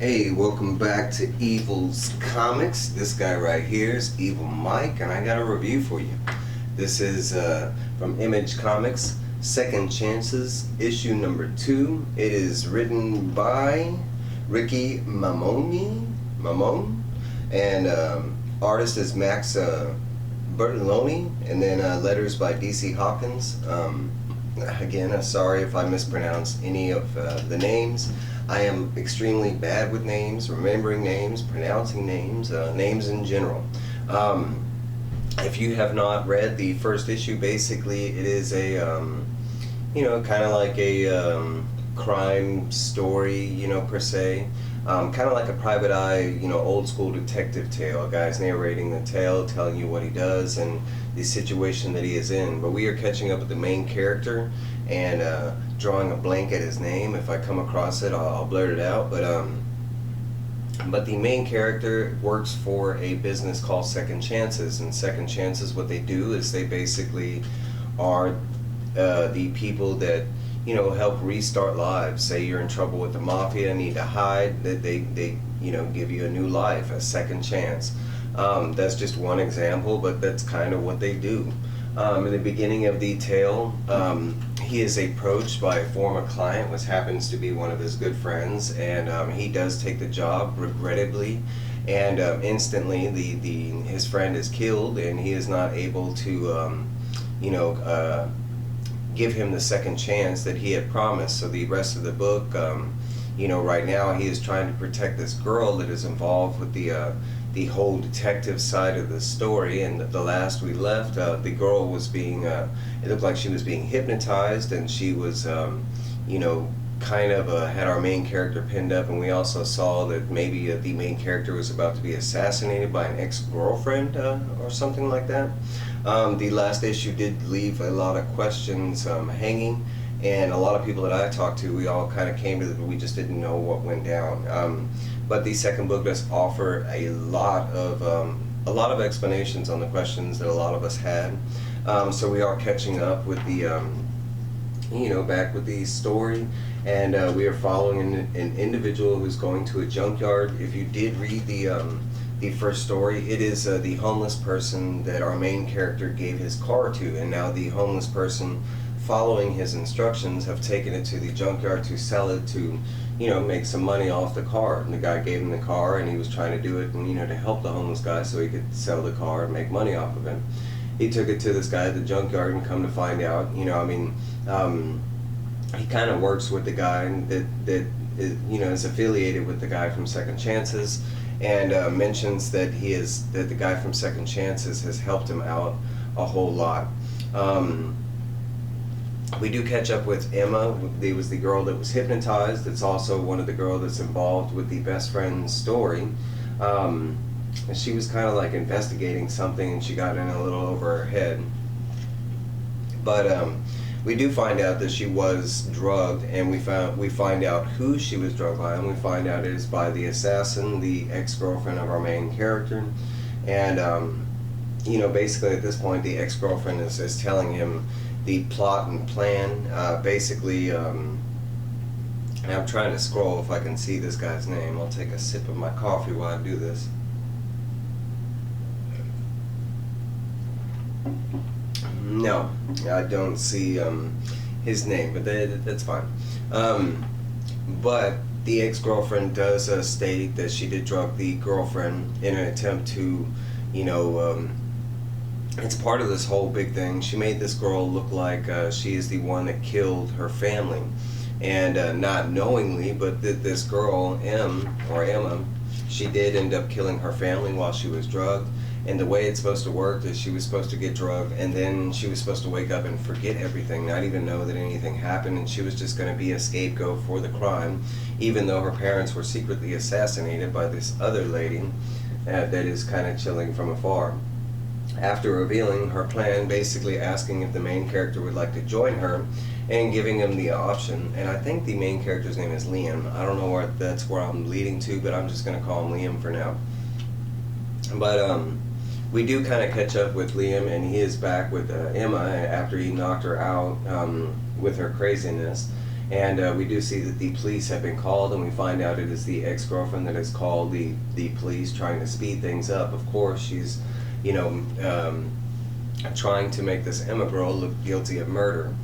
Hey, welcome back to Evil's Comics. This guy right here is Evil Mike, and I got a review for you. This is from ImageComics, Second Chances, issue number 2. It is written by Ricky Mammone, and artist is Max Bertolini, and then letters by DC Hopkins. Again, sorry if I mispronounce any of the names. I am extremely bad with names, remembering names, pronouncing names, names in general. If you have not read the first issue, basically it is a, kind of like a crime story, per se. Kind of like a private eye, old school detective tale. A guy's narrating the tale, telling you what he does and the situation that he is in. But we are catching up with the main character and drawing a blank at his name. If I come across it, I'll blurt it out. But the main character works for a business called Second Chances, and Second Chances, what they do is they basically are the people that help restart lives. Say you're in trouble with the mafia, need to hide, that they give you a new life, a second chance. That's just one example, but that's kind of what they do. In the beginning of the tale, he is approached by a former client, which happens to be one of his good friends, and he does take the job, regrettably, and instantly his friend is killed, and he is not able to give him the second chance that he had promised. So the rest of the book, right now he is trying to protect this girl that is involved with the whole detective side of the story. And the last we left, the girl was being, it looked like she was being hypnotized, and she was, kind of had our main character pinned up, and we also saw that maybe the main character was about to be assassinated by an ex-girlfriend or something like that. The last issue did leave a lot of questions hanging, and a lot of people that I talked to, we all kind of came to we just didn't know what went down. But the second book does offer a lot of explanations on the questions that a lot of us had. So we are catching up with the back with the story, and we are following an individual who's going to a junkyard. If you did read the first story, it is the homeless person that our main character gave his car to, and now the homeless person, following his instructions, have taken it to the junkyard to sell it to make some money off the car. And the guy gave him the car, and he was trying to do it and to help the homeless guy so he could sell the car and make money off of it. He took it to this guy at the junkyard, and come to find out, he kind of works with the guy that is affiliated with the guy from Second Chances, and mentions that the guy from Second Chances has helped him out a whole lot. We do catch up with Emma. It was the girl that was hypnotized. It's also one of the girls that's involved with the best friend's story. And she was kind of like investigating something, and she got in a little over her head. But we do find out that she was drugged, and we find out who she was drugged by, and we find out it is by the assassin, the ex-girlfriend of our main character. And basically at this point, the ex-girlfriend is telling him the plot and plan. And I'm trying to scroll if I can see this guy's name. I'll take a sip of my coffee while I do this. No, I don't see his name, but that's fine. But the ex-girlfriend does state that she did drug the girlfriend in an attempt to, it's part of this whole big thing. She made this girl look like she is the one that killed her family. And not knowingly, but this girl, Emma, she did end up killing her family while she was drugged. And the way it's supposed to work is she was supposed to get drugged, and then she was supposed to wake up and forget everything, not even know that anything happened, and she was just going to be a scapegoat for the crime, even though her parents were secretly assassinated by this other lady that is kind of chilling from afar. After revealing her plan, basically asking if the main character would like to join her, and giving him the option. And I think the main character's name is Liam. I don't know that's where I'm leading to, but I'm just going to call him Liam for now. But we do kind of catch up with Liam, and he is back with Emma after he knocked her out with her craziness. And we do see that the police have been called, and we find out it is the ex-girlfriend that has called the police, trying to speed things up. Of course, she's, you know, trying to make this Emma girl look guilty of murder.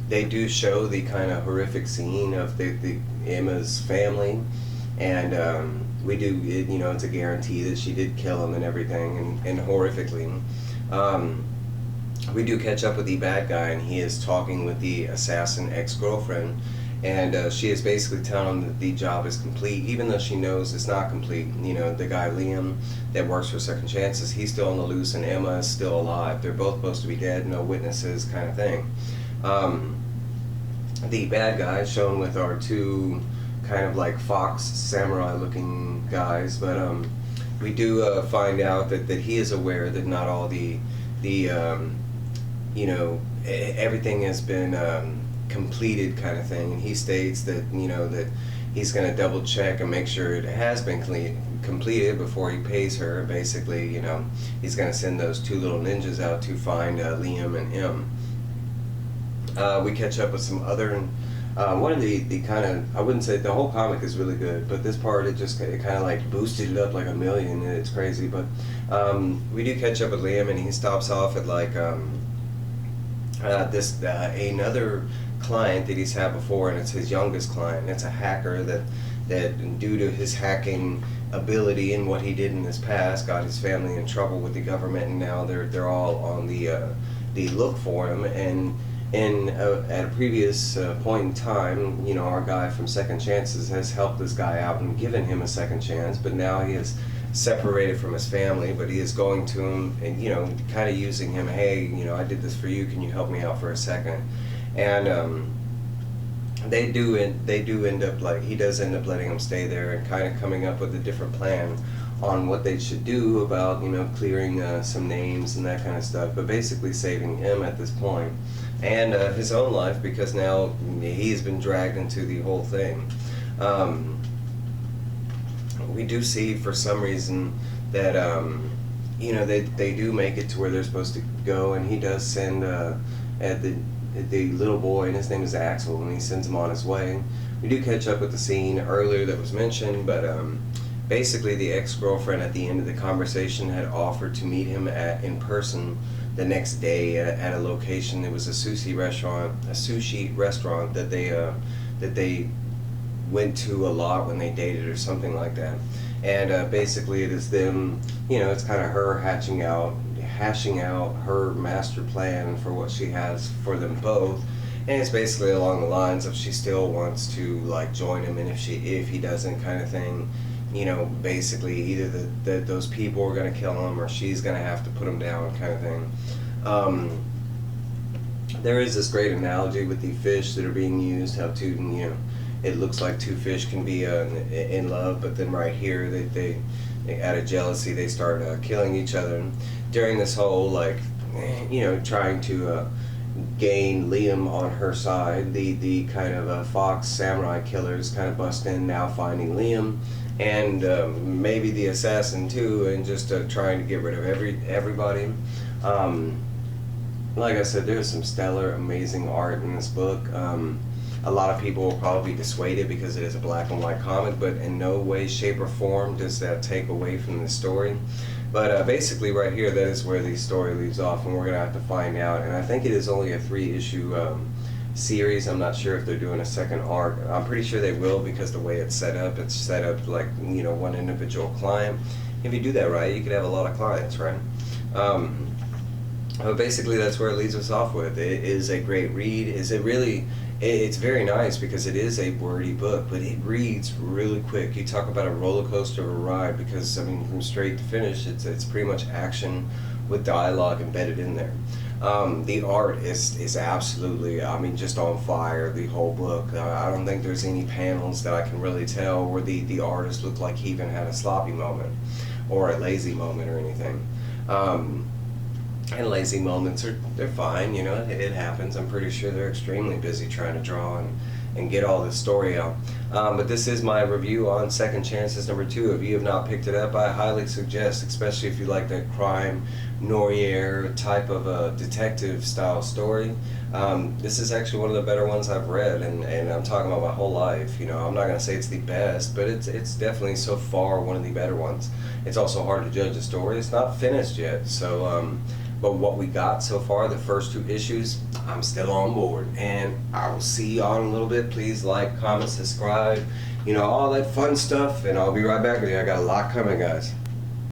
They do show the kind of horrific scene of the Emma's family, and we do, you know, it's a guarantee that she did kill him and everything, and horrifically. We do catch up with the bad guy, and he is talking with the assassin ex-girlfriend, and she is basically telling him that the job is complete, even though she knows it's not complete. You know, the guy Liam that works for Second Chances, he's still on the loose, and Emma is still alive. They're both supposed to be dead, no witnesses, kind of thing. The bad guy shown with our two kind of like fox samurai looking guys, but we do find out that he is aware that not all the you know, everything has been completed, kind of thing, and he states that, you know, that he's going to double check and make sure it has been completed before he pays her. Basically, you know, he's going to send those two little ninjas out to find Liam and Em. We catch up with some other one of the kind of, I wouldn't say the whole comic is really good, but this part it kind of like boosted it up like a million, and it's crazy. But we do catch up with Liam, and he stops off at like this another client that he's had before, and it's his youngest client, and it's a hacker that due to his hacking ability and what he did in his past got his family in trouble with the government, and now they're all on the look for him. And at a previous point in time, you know, our guy from Second Chances has helped this guy out and given him a second chance, but now he is separated from his family, but he is going to him and, you know, kind of using him. Hey, you know, I did this for you, can you help me out for a second? And they do end up, like, he does end up letting him stay there and kind of coming up with a different plan on what they should do about, you know, clearing some names and that kind of stuff, but basically saving him at this point, and his own life, because now he's been dragged into the whole thing. We do see for some reason that you know, they do make it to where they're supposed to go, and he does send the little boy, and his name is Axel, and he sends him on his way. We do catch up with the scene earlier that was mentioned, but basically the ex-girlfriend at the end of the conversation had offered to meet him in person the next day at a location. It was a sushi restaurant that they went to a lot when they dated or something like that. And basically it is them, you know, it's kind of her hashing out her master plan for what she has for them both. And it's basically along the lines of she still wants to like join him, and if he doesn't, kind of thing. You know, basically either those people are going to kill him, or she's going to have to put him down, kind of thing. There is this great analogy with the fish that are being used, how to, you know, it looks like two fish can be in love, but then right here they out of jealousy they start killing each other. And during this whole, like, you know, trying to gain Liam on her side, the kind of fox samurai killers kind of bust in, now finding Liam and maybe the assassin too, and just trying to get rid of everybody. Like I said, there's some stellar, amazing art in this book. A lot of people will probably be dissuaded because it is a black and white comic, but in no way, shape, or form does that take away from the story. But basically right here, that is where the story leaves off, and we're going to have to find out. And I think it is only a 3-issue series. I'm not sure if they're doing a second arc. I'm pretty sure they will, because the way it's set up like, you know, one individual client. If you do that right, you could have a lot of clients, right? But basically that's where it leaves us off with. It is a great read. It's very nice because it is a wordy book, but it reads really quick. You talk about a roller coaster of a ride, because I mean, from straight to finish, it's pretty much action with dialogue embedded in there. The art is absolutely, I mean, just on fire, the whole book. I don't think there's any panels that I can really tell where the artist looked like he even had a sloppy moment or a lazy moment or anything. And lazy moments they're fine, you know, it happens. I'm pretty sure they're extremely busy trying to draw and get all this story out. But this is my review on Second Chances #2. If you have not picked it up, I highly suggest, especially if you like that crime noir type of a detective style story. This is actually one of the better ones I've read, and I'm talking about my whole life. You know, I'm not going to say it's the best, but it's definitely so far one of the better ones. It's also hard to judge a story. It's not finished yet, so but what we got so far, the first 2 issues, I'm still on board, and I will see y'all in a little bit. Please like, comment, subscribe, you know, all that fun stuff, and I'll be right back with you. I got a lot coming, guys.